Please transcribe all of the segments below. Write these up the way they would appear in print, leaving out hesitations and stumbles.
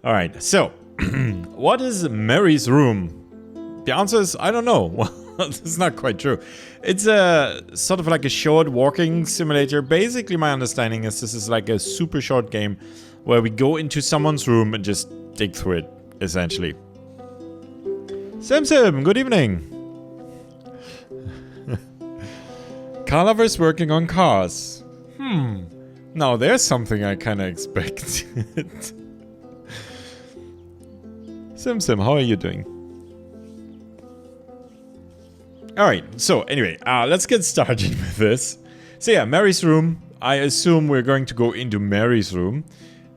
All right, so what is Mary's room? The answer is I don't know. Well, it's not quite true. It's a sort of like a short walking simulator. Basically, my understanding is this is like a super short game where we go into someone's room and just dig through it, essentially. Sim, good evening. Car lovers working on cars. Now there's something I kind of expected. Sim, how are you doing? Alright, so anyway, let's get started with this. So yeah, Mary's room. I assume we're going to go into Mary's room.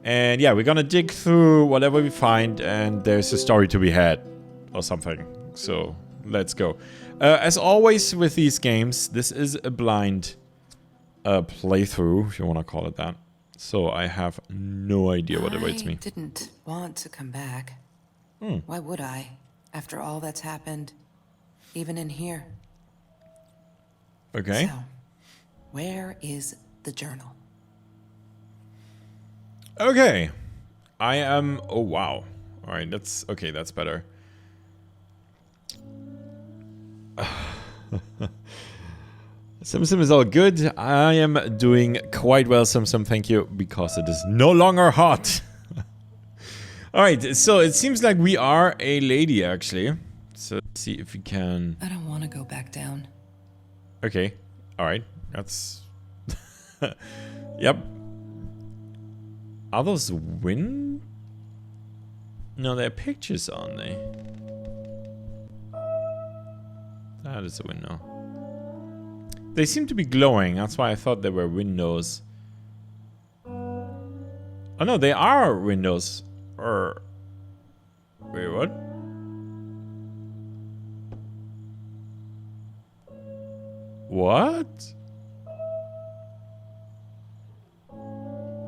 And yeah, we're gonna dig through whatever we find and there's a story to be had. Or something. So, let's go. As always with these games, this is a blind playthrough, if you want to call it that. So I have no idea what awaits me. I didn't want to come back. Why would I? After all that's happened, even in here. Okay. So, where is the journal? Okay. I am... Oh, wow. Alright, that's... Okay, that's better. Sim is all good. I am doing quite well, Sim. Thank you, because it is no longer hot. Alright, so it seems like we are a lady, actually. So let's see if we can... I don't want to go back down. Okay, alright. That's... Yep. Are those wind? No, they're pictures, aren't they? That is a window. They seem to be glowing. That's why I thought they were windows. Oh no, they are windows. Or... Wait, what? What?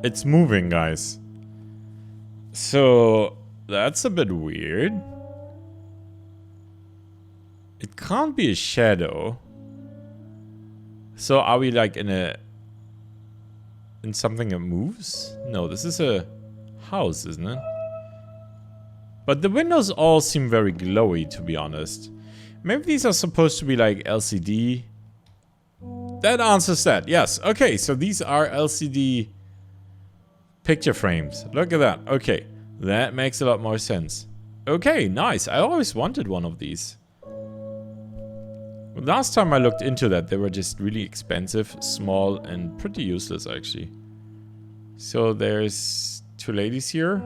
It's moving, guys. So... That's a bit weird. It can't be a shadow. So are we like in a... in something that moves? No, this is a house, isn't it? But the windows all seem very glowy, to be honest. Maybe these are supposed to be like LCD. That answers that, yes. Okay, so these are LCD picture frames. Look at that. Okay, that makes a lot more sense. Okay, nice. I always wanted one of these. Last time I looked into that, they were just really expensive, small, and pretty useless, actually. So there's two ladies here.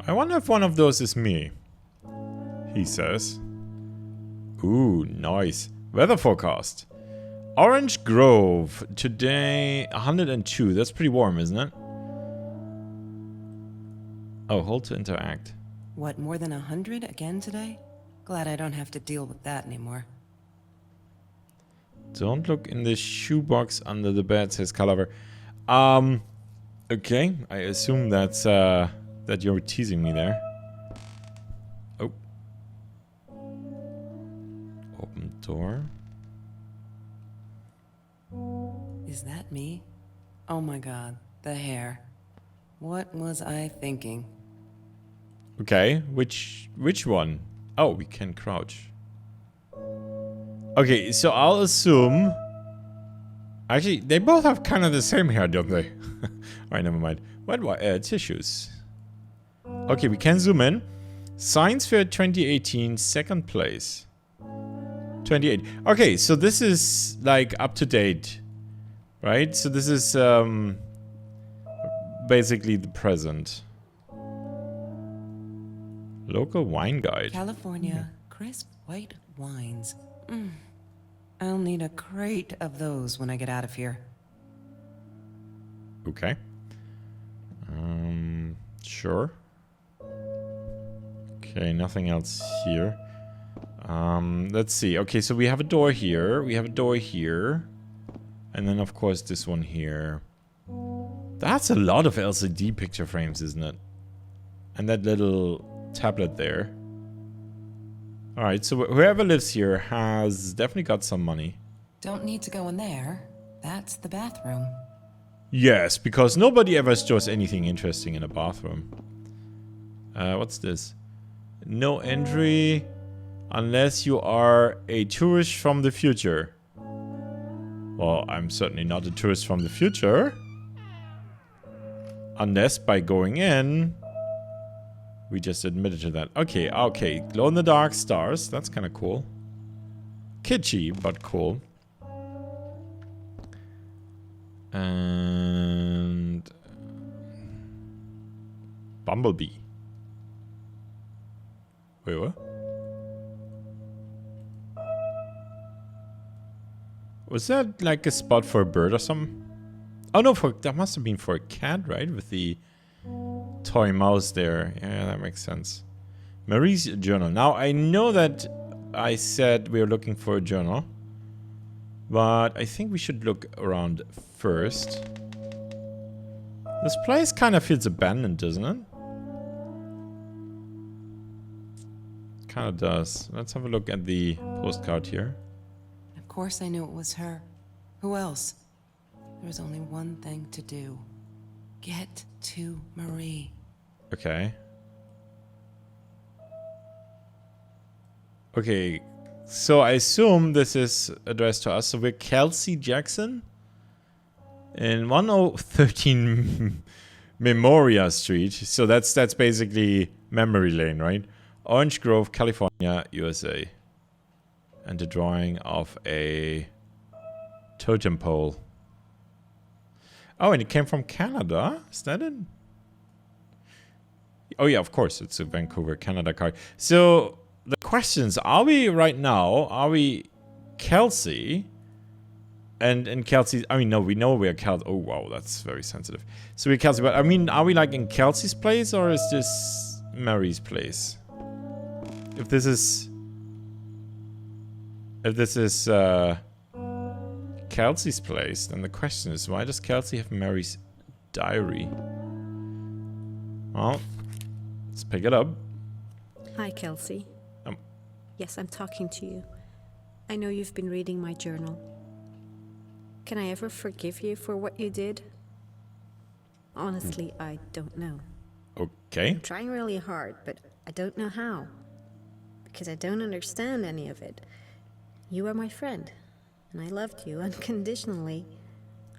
I wonder if one of those is me. He says. Ooh, nice. Weather forecast. Orange Grove. Today, 102. That's pretty warm, isn't it? Oh, hold to interact. What, more than 100 again today? Glad I don't have to deal with that anymore. Don't look in the shoebox under the bed, says Calaver. Okay. I assume that's, that you're teasing me there. Oh. Open door. Is that me? Oh my god, the hair. What was I thinking? Okay, which one? Oh, we can crouch. Okay, so I'll assume... Actually, they both have kind of the same hair, don't they? Alright, never mind. What? Tissues. Okay, we can zoom in. Science Fair 2018, second place. 28. Okay, so this is like up to date. Right? So this is basically the present. Local wine guide. California, crisp white wines. I'll need a crate of those when I get out of here. Okay. Sure. Okay, nothing else here. Let's see. Okay, so we have a door here. We have a door here. And then, of course, this one here. That's a lot of LCD picture frames, isn't it? And that little tablet there. Alright, so whoever lives here has definitely got some money. Don't need to go in there. That's the bathroom. Yes, because nobody ever stores anything interesting in a bathroom. What's this? No entry unless you are a tourist from the future. Well, I'm certainly not a tourist from the future. Unless by going in, we just admitted to that. Okay, okay. Glow-in-the-dark stars. That's kind of cool. Kitschy, but cool. And... Bumblebee. Wait, what? Was that like a spot for a bird or something? Oh no, that must have been for a cat, right? With the toy mouse there. Yeah, that makes sense. Marie's journal. Now, I know that I said we are looking for a journal. But I think we should look around first. This place kind of feels abandoned, doesn't it? Kind of does. Let's have a look at the postcard here. Of course I knew it was her. Who else? There was only one thing to do. Get to Marie. Okay. Okay. So I assume this is addressed to us. So we're Kelsey Jackson in 1013 Memoria Street. So that's basically memory lane, right? Orange Grove, California, USA. And a drawing of a totem pole. Oh, and it came from Canada? Is that it? Oh yeah, of course. It's a Vancouver, Canada card. So the questions, are we right now, are we Kelsey? And Kelsey, I mean, no, we know we're Kelsey. Oh, wow, that's very sensitive. So we're Kelsey, but I mean, are we like in Kelsey's place or is this Mary's place? If this is Kelsey's place, then the question is, why does Kelsey have Mary's diary? Well, let's pick it up. Hi, Kelsey. Yes, I'm talking to you. I know you've been reading my journal. Can I ever forgive you for what you did? Honestly, I don't know. Okay. I'm trying really hard, but I don't know how. Because I don't understand any of it. You are my friend, and I loved you unconditionally.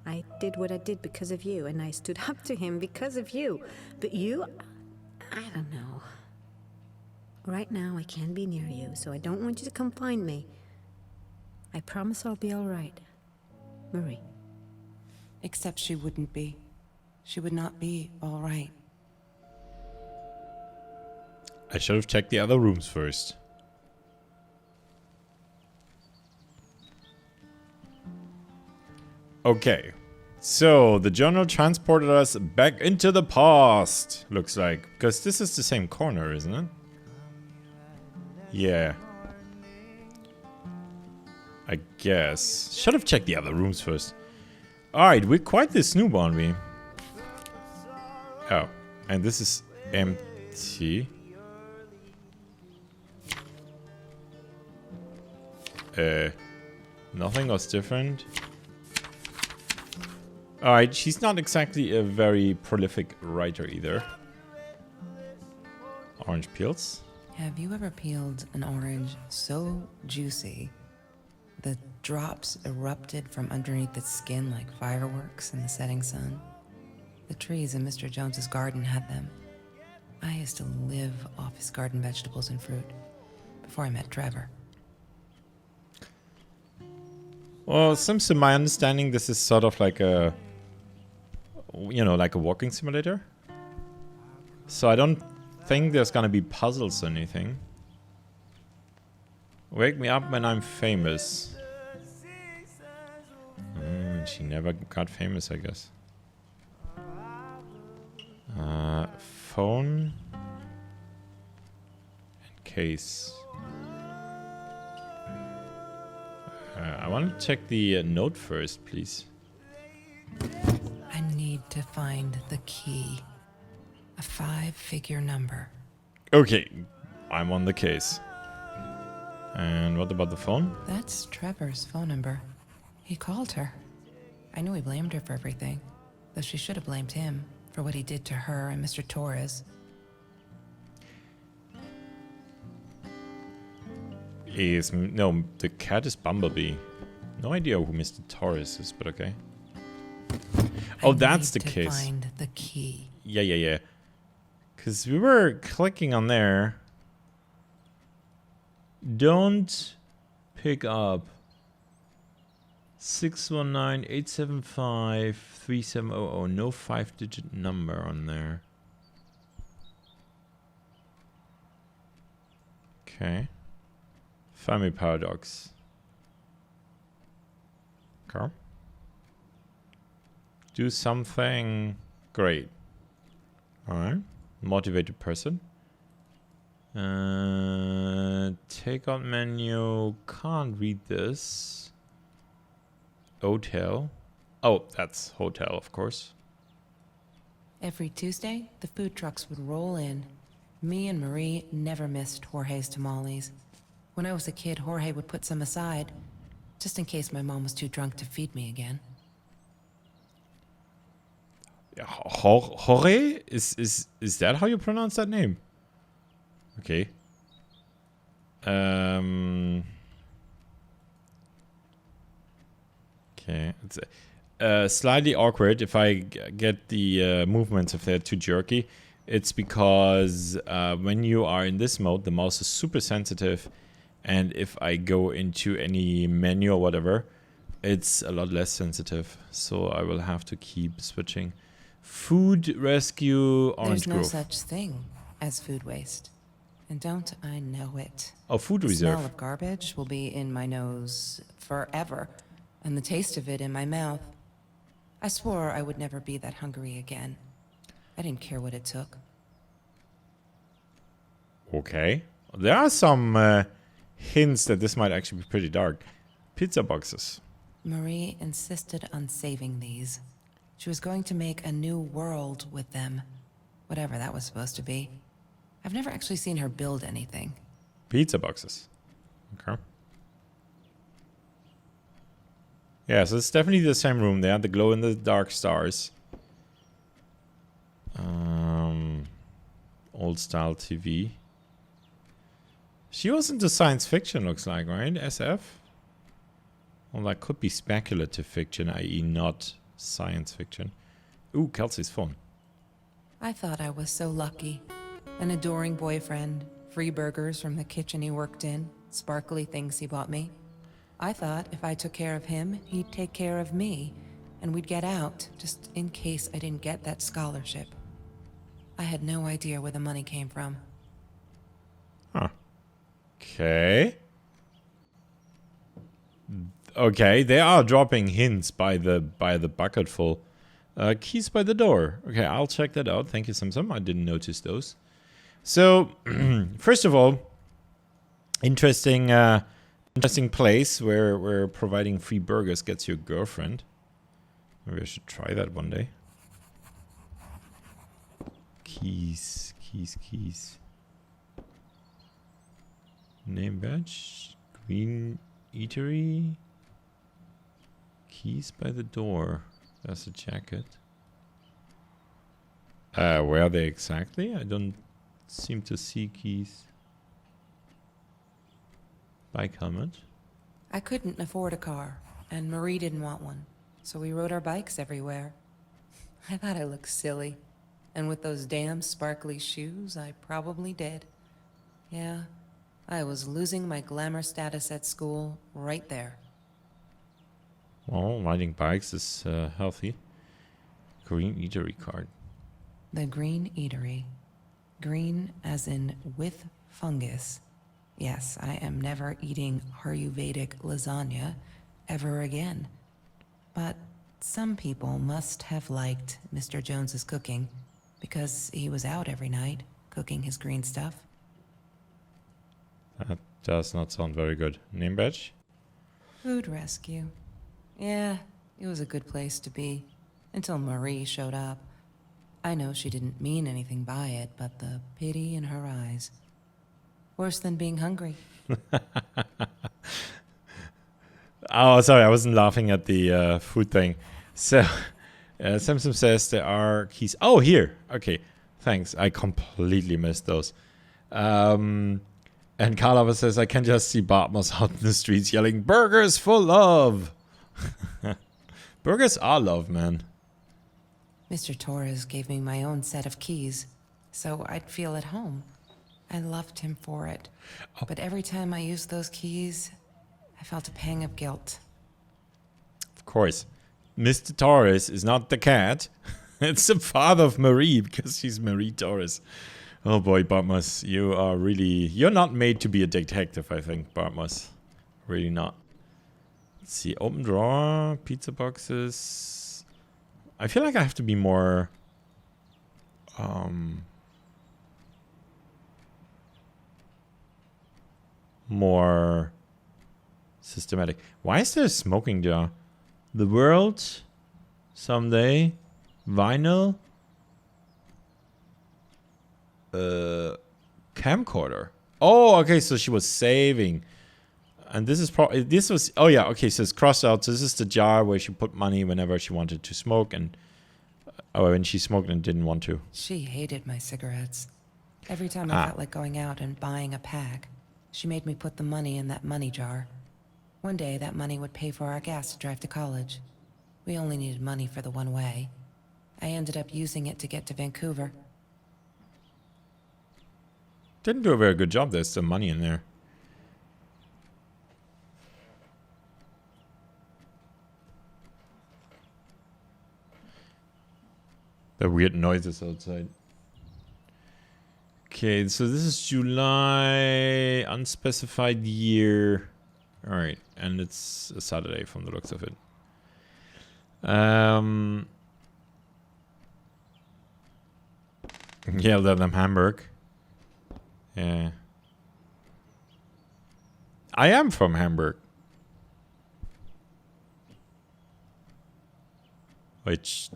I did what I did because of you, and I stood up to him because of you. But you, I don't know. Right now, I can't be near you, so I don't want you to come find me. I promise I'll be all right. Marie. Except she wouldn't be. She would not be all right. I should have checked the other rooms first. Okay. So, the journal transported us back into the past, looks like. Because this is the same corner, isn't it? Yeah. I guess. Should have checked the other rooms first. Alright, we're quite the snoop, aren't we? Oh. And this is empty. Nothing was different. Alright, she's not exactly a very prolific writer either. Orange peels. Have you ever peeled an orange so juicy the drops erupted from underneath its skin like fireworks in the setting sun? The trees in Mr. Jones's garden had them. I used to live off his garden vegetables and fruit before I met Trevor. Well, it seems to my understanding this is sort of like a, you know, like a walking simulator. So I don't think there's gonna be puzzles or anything. Wake me up when I'm famous. She never got famous, I guess. Phone. And case. I want to check the note first, please. I need to find the key. A 5-figure number. Okay, I'm on the case. And what about the phone? That's Trevor's phone number. He called her. I knew he blamed her for everything. though she should have blamed him for what he did to her and Mr. Torres. No, the cat is Bumblebee. No idea who Mr. Torres is, but okay. Oh, that's the case. Find the key. Yeah. Because we were clicking on there. Don't pick up 619-875-3700. No 5-digit number on there. Okay. Family paradox. Okay. Do something great. Alright. Motivated person. Take out menu. Can't read this. Hotel. Oh, that's hotel, of course. Every Tuesday, the food trucks would roll in. Me and Marie never missed Jorge's tamales. When I was a kid, Jorge would put some aside, just in case my mom was too drunk to feed me again. Jorge? Is that how you pronounce that name? Okay. Okay. It's slightly awkward if I get the movements if they're too jerky. It's because when you are in this mode, the mouse is super sensitive. And if I go into any menu or whatever, it's a lot less sensitive. So I will have to keep switching. Food rescue, orange grove. There's no such thing as food waste. And don't I know it? Oh, food the reserve. The smell of garbage will be in my nose forever. And the taste of it in my mouth. I swore I would never be that hungry again. I didn't care what it took. Okay. There are some hints that this might actually be pretty dark. Pizza boxes. Marie insisted on saving these. She was going to make a new world with them. Whatever that was supposed to be. I've never actually seen her build anything. Pizza boxes. Okay. Yeah, so it's definitely the same room there. The glow-in-the-dark stars. Old-style TV. She was into science fiction, looks like, right? SF? Well, that could be speculative fiction, i.e. not science fiction. Ooh, Kelsey's phone. I thought I was so lucky. An adoring boyfriend, free burgers from the kitchen he worked in, sparkly things he bought me. I thought if I took care of him, he'd take care of me, and we'd get out, just in case I didn't get that scholarship. I had no idea where the money came from. Huh. Okay. Okay, they are dropping hints by the bucketful. Keys by the door. Okay, I'll check that out. Thank you, Simsum. I didn't notice those. So, first of all, interesting place where providing free burgers gets your girlfriend. Maybe I should try that one day. Keys. Name badge. Green eatery. Keys by the door. There's a jacket. Where are they exactly? I don't seem to see keys. Bike helmet. I couldn't afford a car, and Marie didn't want one, so we rode our bikes everywhere. I thought I looked silly, and with those damn sparkly shoes, I probably did. Yeah, I was losing my glamour status at school right there. Well, riding bikes is healthy. Green eatery card. The green eatery. Green as in with fungus. Yes, I am never eating Ayurvedic lasagna ever again. But some people must have liked Mr. Jones's cooking because he was out every night cooking his green stuff. That does not sound very good. Name badge? Food rescue. Yeah, it was a good place to be until Marie showed up. I know she didn't mean anything by it, but the pity in her eyes. Worse than being hungry. Oh, sorry, I wasn't laughing at the food thing. So, Samson says there are keys. Oh, here. Okay. Thanks. I completely missed those. And Carla says, I can just see Bartmoss out in the streets yelling, burgers for love. Burgers are love, man. Mr. Torres gave me my own set of keys, so I'd feel at home. I loved him for it. Oh. But every time I used those keys, I felt a pang of guilt. Of course. Mr. Torres is not the cat. It's the father of Marie, because she's Marie Torres. Oh boy, Bartmoss, you are really... You're not made to be a detective, I think, Bartmoss. Really not. Let's see, open drawer, pizza boxes. I feel like I have to be more... more systematic. Why is there a smoking jar? The world, someday, vinyl, camcorder. Oh, okay, so she was saving. And this is probably, this was, oh yeah, okay, so it's crossed out. So this is the jar where she put money whenever she wanted to smoke and, when she smoked and didn't want to. She hated my cigarettes. Every time I felt like going out and buying a pack, she made me put the money in that money jar. One day, that money would pay for our gas to drive to college. We only needed money for the one way. I ended up using it to get to Vancouver. Didn't do a very good job. There's some money in there. The weird noises outside. Okay, so this is July, unspecified year. All right, and it's a Saturday from the looks of it. Yelled at them Hamburg. Yeah. I am from Hamburg. Which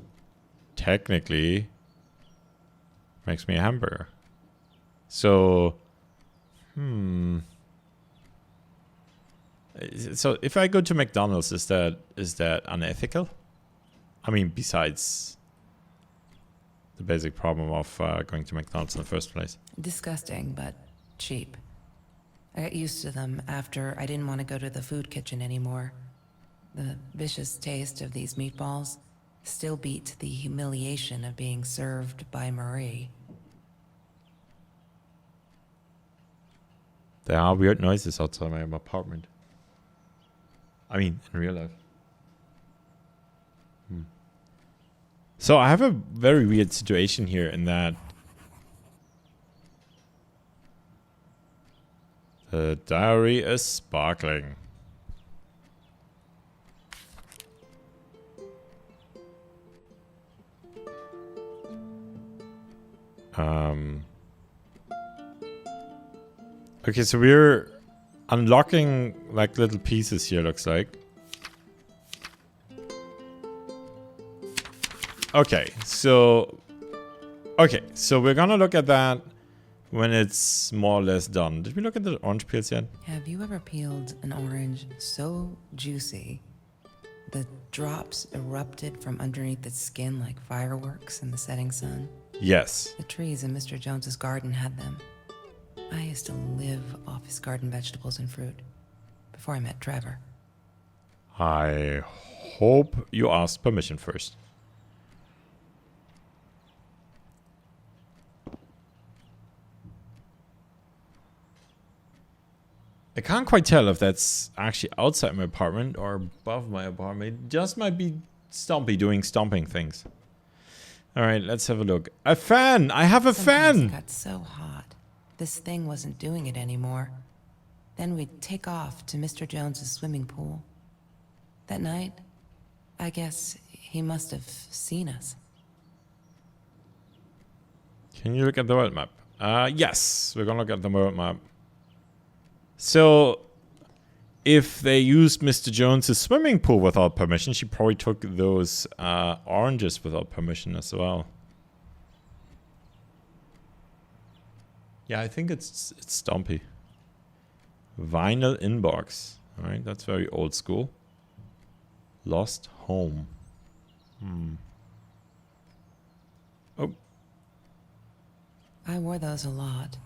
technically makes me a hamburger. So, so if I go to McDonald's, is that unethical? I mean, besides the basic problem of going to McDonald's in the first place. Disgusting, but cheap. I got used to them after I didn't want to go to the food kitchen anymore. The vicious taste of these meatballs still beat the humiliation of being served by Marie. There are weird noises outside my apartment. I mean, in real life. So I have a very weird situation here in that the diary is sparkling. Okay, so we're unlocking like little pieces here, looks like. Okay, so we're gonna look at that when it's more or less done. Did we look at the orange peels yet? Have you ever peeled an orange so juicy the drops erupted from underneath its skin like fireworks in the setting sun? Yes. The trees in Mr. Jones's garden had them. I used to live off his garden vegetables and fruit before I met Trevor. I hope you asked permission first. I can't quite tell if that's actually outside my apartment or above my apartment. It just might be Stompy doing stomping things. All right, let's have a look. A fan! I have a Sometimes fan! it got so hot, this thing wasn't doing it anymore. Then we'd take off to Mr. Jones's swimming pool. That night, I guess he must have seen us. Can you look at the world map? Yes, we're gonna look at the world map. So, if they used Mr. Jones's swimming pool without permission, she probably took those oranges without permission as well. Yeah, I think it's Stompy. Vinyl inbox. All right, that's very old school. Lost home. Oh, I wore those a lot.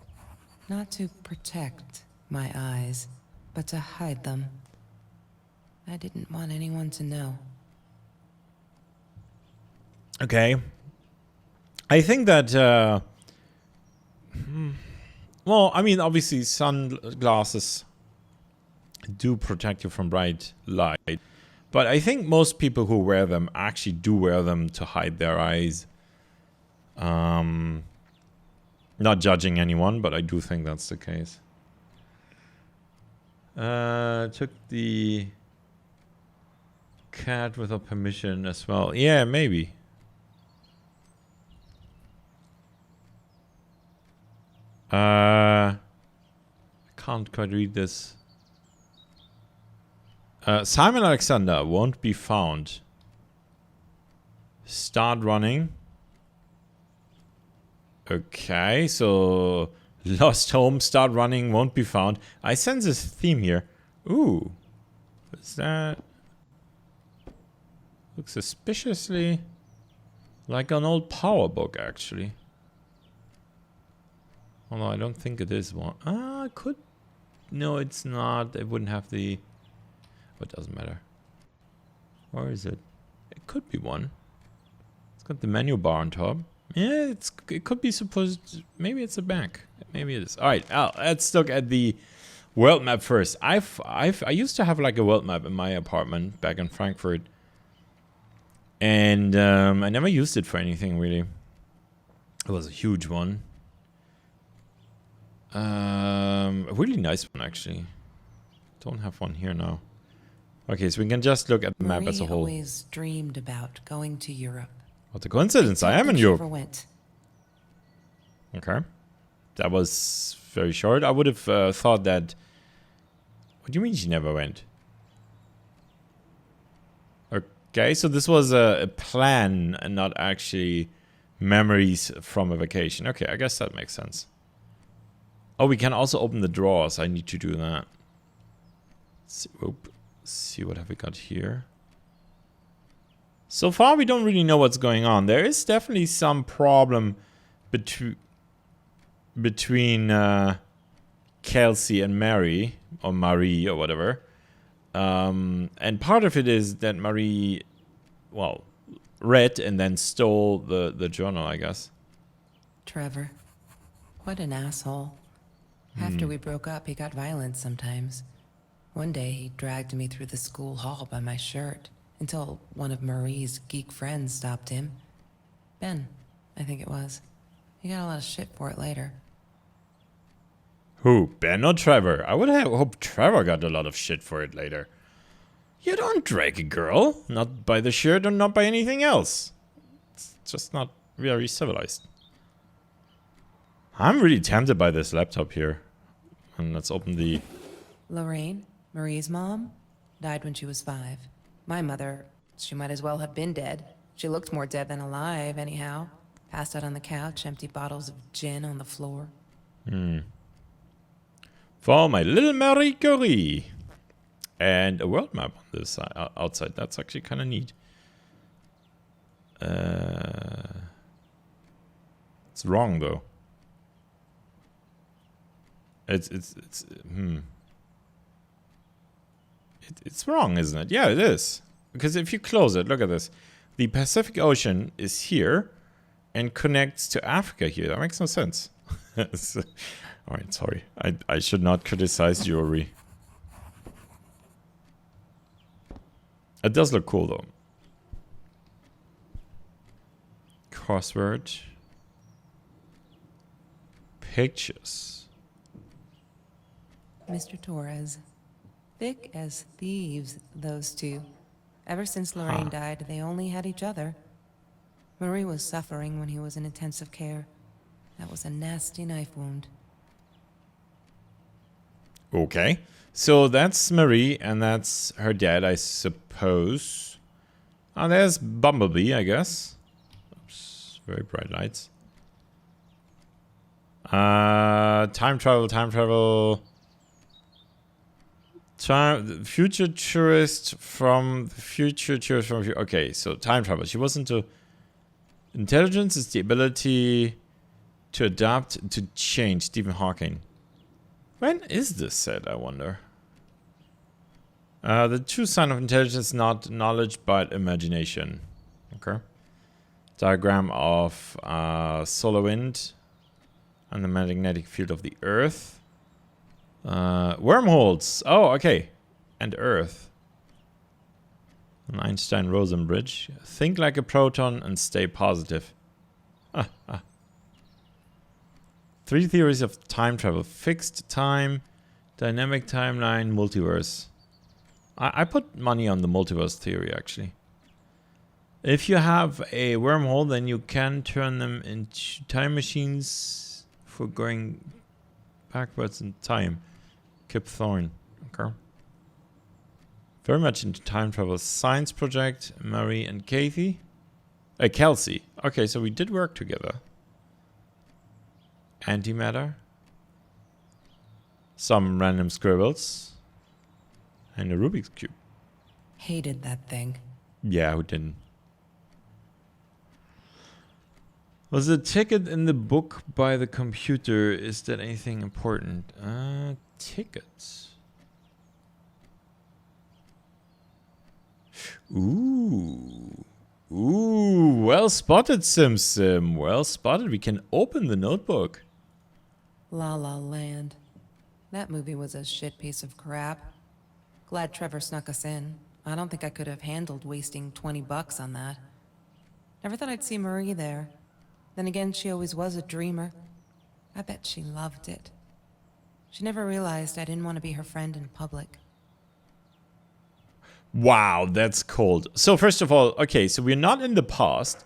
Not to protect my eyes, but to hide them. I didn't want anyone to know. okay. I think that, well, I mean, obviously sunglasses do protect you from bright light. But I think most people who wear them actually do wear them to hide their eyes. Not judging anyone, but I do think that's the case. Took the cat without permission as well. Yeah, maybe. I can't quite read this. Simon Alexander won't be found. Start running. Okay, so lost home, start running, won't be found. I sense this theme here. Ooh. What's that? Looks suspiciously like an old power book, actually. Although I don't think it is one. Ah, it could. No, it's not. It wouldn't have the... It doesn't matter. Or is it? It could be one. It's got the menu bar on top. Yeah, it could be supposed... Maybe it's a bank. Maybe it is. Alright, let's look at the world map first. I used to have like a world map in my apartment back in Frankfurt. And I never used it for anything, really. It was a huge one. A really nice one, actually. Don't have one here now. Okay, so we can just look at the map as a whole. Marie always dreamed about going to Europe. What a coincidence, I am in She Europe. never went. Okay. That was very short. I would have thought that... What do you mean she never went? Okay, so this was a plan and not actually memories from a vacation. Okay, I guess that makes sense. Oh, we can also open the drawers. I need to do that. See what have we got here. So far, we don't really know what's going on. There is definitely some problem between Kelsey and Mary, or Marie, or whatever. And part of it is that Marie, well, read and then stole the journal, I guess. Trevor. What an asshole. After we broke up, he got violent sometimes. One day, he dragged me through the school hall by my shirt until one of Marie's geek friends stopped him. Ben, I think it was. He got a lot of shit for it later. Who, Ben or Trevor? I would have hoped Trevor got a lot of shit for it later. You don't drag a girl, not by the shirt or not by anything else. It's just not very civilized. I'm really tempted by this laptop here. And let's open the... Lorraine, Marie's mom, died when she was 5. My mother, she might as well have been dead. She looked more dead than alive, anyhow. Passed out on the couch, empty bottles of gin on the floor. For my little Marie Curie. And a world map on this side, outside. That's actually kind of neat. It's wrong, though. It's wrong, isn't it? Yeah, it is. Because if you close it, look at this. The Pacific Ocean is here and connects to Africa here. That makes no sense. Alright, sorry. I should not criticize jewelry. It does look cool, though. Crossword. Pictures. Mr. Torres. Thick as thieves, those two. Ever since Lorraine died, they only had each other. Marie was suffering when he was in intensive care. That was a nasty knife wound. Okay. So that's Marie, and that's her dad, I suppose. Oh, there's Bumblebee, I guess. Oops, very bright lights. Time travel. Future tourist from the future. Okay, so time travel. She was into Intelligence is the ability to adapt to change. Stephen Hawking. When is this said, I wonder? The true sign of intelligence is not knowledge, but imagination. Okay. Diagram of solar wind and the magnetic field of the Earth. Wormholes. Oh, okay. And Earth. An Einstein-Rosen bridge. Think like a proton and stay positive. 3 theories of time travel. Fixed time, dynamic timeline, multiverse. I put money on the multiverse theory, actually. If you have a wormhole, then you can turn them into time machines for going backwards in time. Kip Thorne. Okay. Very much into time travel. Science project. Marie and Kelsey. Okay, so we did work together. Antimatter. Some random scribbles. And a Rubik's Cube. Hated that thing. Yeah, who didn't? Was the ticket in the book by the computer? Is that anything important? Tickets. Ooh. Ooh, well spotted, Sim. Well spotted. We can open the notebook. La La Land. That movie was a shit piece of crap. Glad Trevor snuck us in. I don't think I could have handled wasting $20 on that. Never thought I'd see Marie there. Then again, she always was a dreamer. I bet she loved it. She never realized I didn't want to be her friend in public. Wow, that's cold. So first of all, okay, so we're not in the past.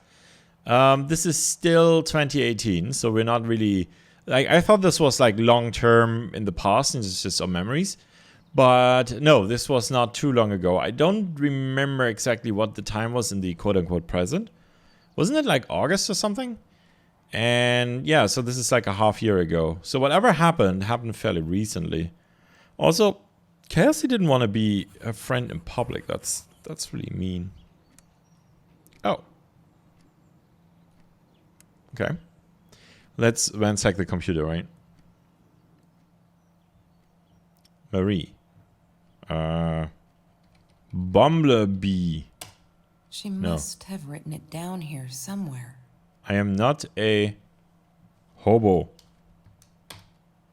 This is still 2018, so we're not really... Like, I thought this was like long-term in the past, and it's just our memories. But no, this was not too long ago. I don't remember exactly what the time was in the quote-unquote present. Wasn't it like August or something? And yeah, so this is like a half year ago. So whatever happened fairly recently. Also, Kelsey didn't want to be a friend in public. That's really mean. Oh. Okay. Let's ransack the computer, right? Marie. Bumblebee. She must have written it down here somewhere. I am not a hobo.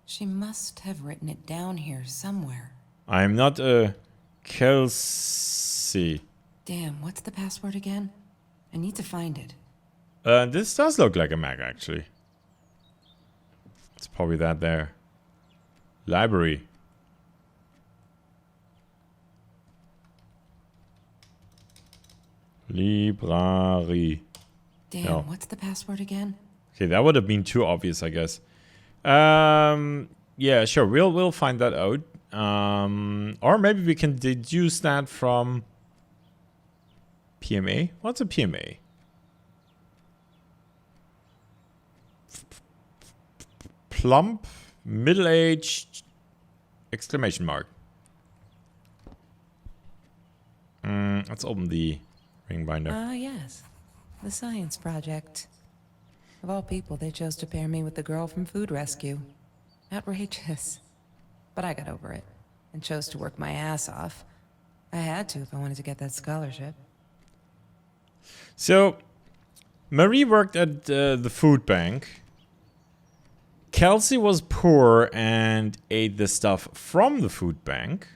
She must have written it down here somewhere. I am not a Kelsey. Damn, what's the password again? I need to find it. This does look like a Mac, actually. It's probably that there. Library. Library. Damn, No. what's the password again? Okay, that would have been too obvious, I guess. Yeah, sure. We'll find that out. Or maybe we can deduce that from PMA. What's a PMA? Plump, middle-aged, exclamation mark. Let's open the ring binder. Ah, yes. The science project. Of all people, they chose to pair me with the girl from Food Rescue. Outrageous. But I got over it and chose to work my ass off. I had to if I wanted to get that scholarship. So, Marie worked at the food bank. Kelsey was poor and ate the stuff from the food bank.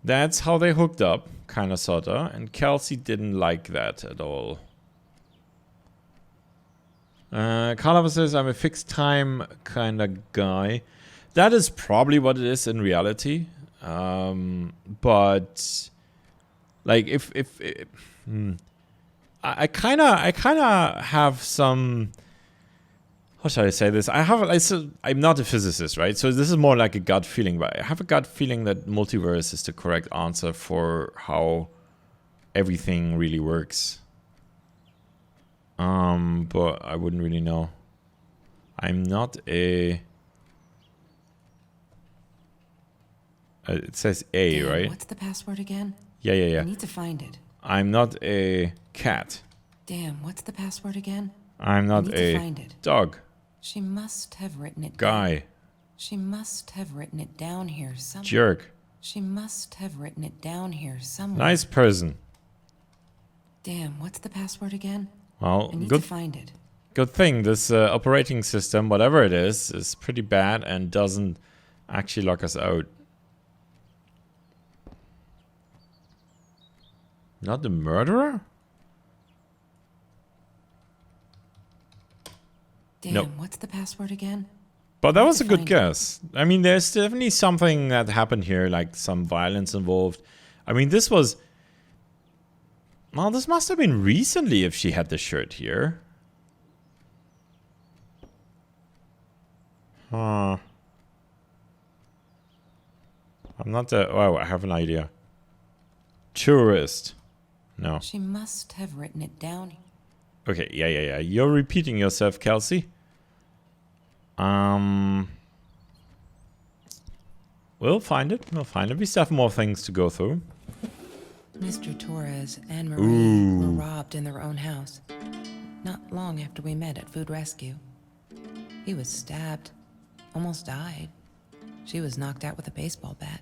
That's how they hooked up, kinda sorta, and Kelsey didn't like that at all. Carla says, I'm a fixed time kinda guy. That is probably what it is in reality. But like if I kinda have some, how should I say this? I'm not a physicist, right? So this is more like a gut feeling, but I have a gut feeling that multiverse is the correct answer for how everything really works. But I wouldn't really know. I'm not a... it says A, Damn, right? what's the password again? Yeah. I need to find it. I'm not a cat. Damn, what's the password again? I'm I not need to a find it. dog She must have written it down. guy. She must have written it down here somewhere. Jerk. She must have written it down here somewhere. Nice person. Damn, what's the password again? Well, I need good to find it. good thing this operating system, whatever it is pretty bad and doesn't actually lock us out. Not the murderer? Damn, Nope. what's the password again? But that was a to good find it. guess. I mean, there's definitely something that happened here, like some violence involved. I mean, this was... Well, this must have been recently if she had the shirt here. Huh. I'm not the... Oh, I have an idea. Tourist. No. She must have written it down. Okay, yeah. You're repeating yourself, Kelsey. We'll find it. We'll find it. We still have more things to go through. Mr. Torres and Marie Ooh. were robbed in their own house. Not long after we met at Food Rescue. He was stabbed. Almost died. She was knocked out with a baseball bat.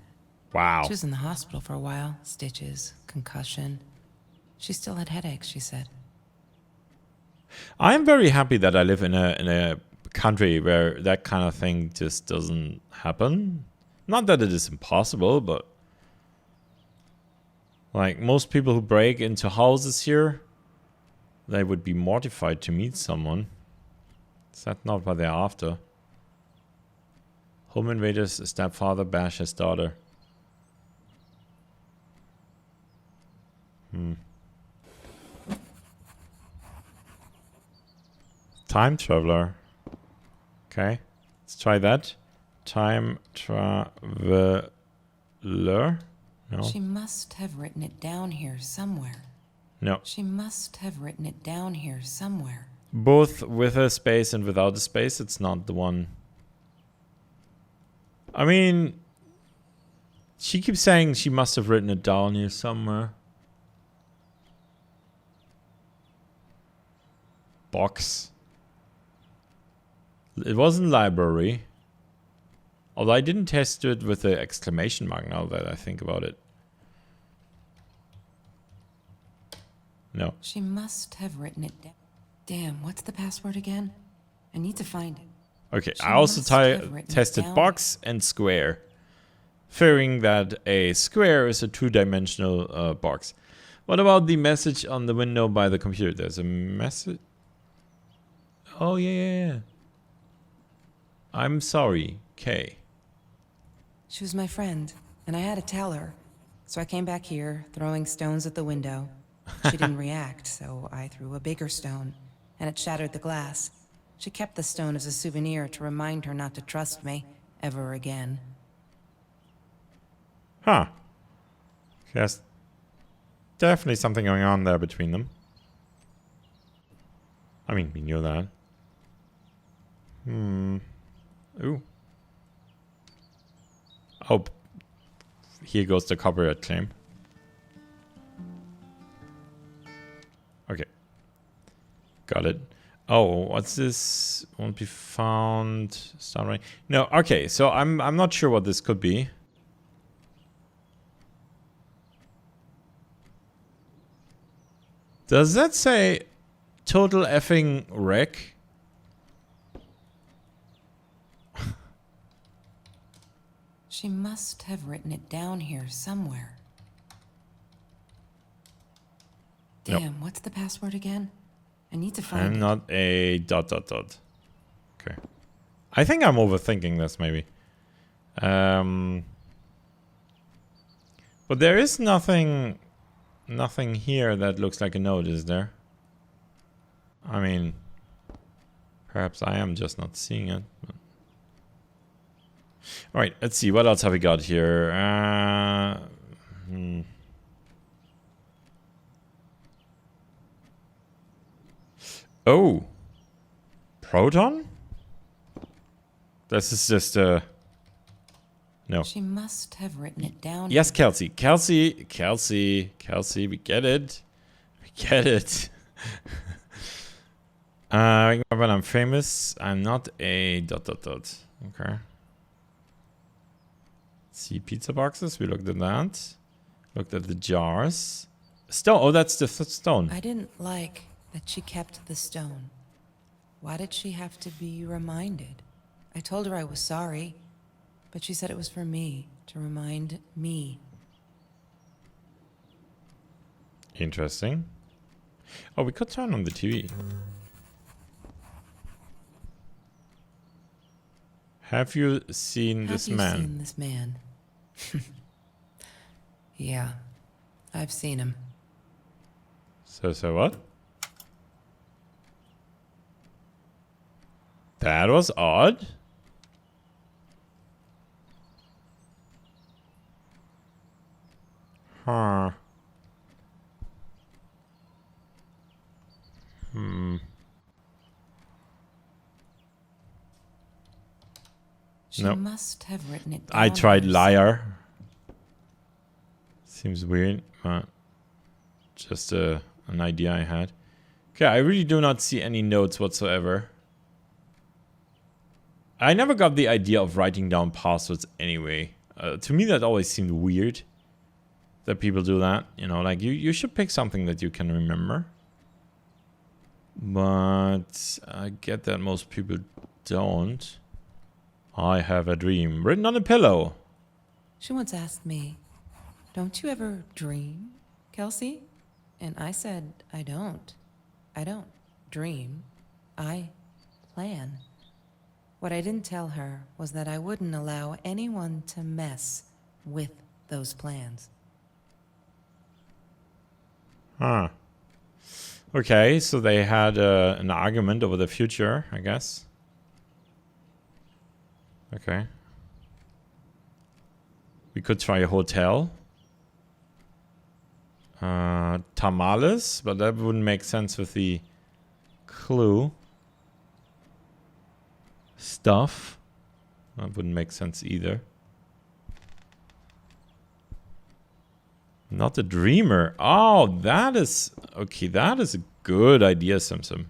Wow. She was in the hospital for a while. Stitches, concussion. She still had headaches, she said. I'm very happy that I live in a country where that kind of thing just doesn't happen. Not that it is impossible, but like most people who break into houses here, they would be mortified to meet someone. Is that not what they're after? Home invaders, a stepfather bash his daughter. Time traveler. Okay, let's try that. Time traveler. No. She must have written it down here somewhere. No. She must have written it down here somewhere. Both with a space and without a space, it's not the one. I mean, she keeps saying she must have written it down here somewhere. Box. It wasn't library. Although I didn't test it with the exclamation mark now that I think about it. No. She must have written it down. Damn, what's the password again? I need to find it. Okay, She I also must have written it tested down. box and square, fearing that a square is a two-dimensional box. What about the message on the window by the computer? There's a message. Oh, yeah. I'm sorry, Kay. She was my friend, and I had to tell her. So I came back here, throwing stones at the window. She didn't react, so I threw a bigger stone, and it shattered the glass. She kept the stone as a souvenir to remind her not to trust me ever again. Huh. There's definitely something going on there between them. I mean, we knew that. Ooh. Oh, here goes the copyright claim. Okay. Got it. Oh, what's this? Won't be found. Start right. No, okay, so I'm not sure what this could be. Does that say total effing wreck? She must have written it down here somewhere. Nope. Damn, what's the password again? I need to find I'm it. not a ... Okay. I think I'm overthinking this, maybe. But there is nothing here that looks like a note, is there? I mean, perhaps I am just not seeing it. But... All right, let's see. What else have we got here? Oh, proton? This is just a... No. She must have written it down. Yes, Kelsey. Kelsey, we get it. We get it. When I'm famous, I'm not a ... Okay. See pizza boxes. We looked at that. Looked at the jars. Stone. Oh, that's the stone. I didn't like that she kept the stone. Why did she have to be reminded? I told her I was sorry, but she said it was for me, to remind me. Interesting. Oh, we could turn on the TV. Have you seen this man? Have you seen this man? Yeah, I've seen him. So what? That was odd. Huh. She Nope. must have written it down. I tried herself. liar. Seems weird, but just an idea I had. Okay, I really do not see any notes whatsoever. I never got the idea of writing down passwords anyway. To me, that always seemed weird that people do that. You know, like you should pick something that you can remember. But I get that most people don't. I have a dream written on a pillow. She once asked me, "Don't you ever dream, Kelsey?" And I said, I don't. I don't dream. I plan. What I didn't tell her was that I wouldn't allow anyone to mess with those plans. Huh. Okay, so they had an argument over the future, I guess. Okay. We could try a hotel. Tamales, but that wouldn't make sense with the clue. Stuff. That wouldn't make sense either. Not a dreamer. Oh, that is... Okay, that is a good idea, Simpson.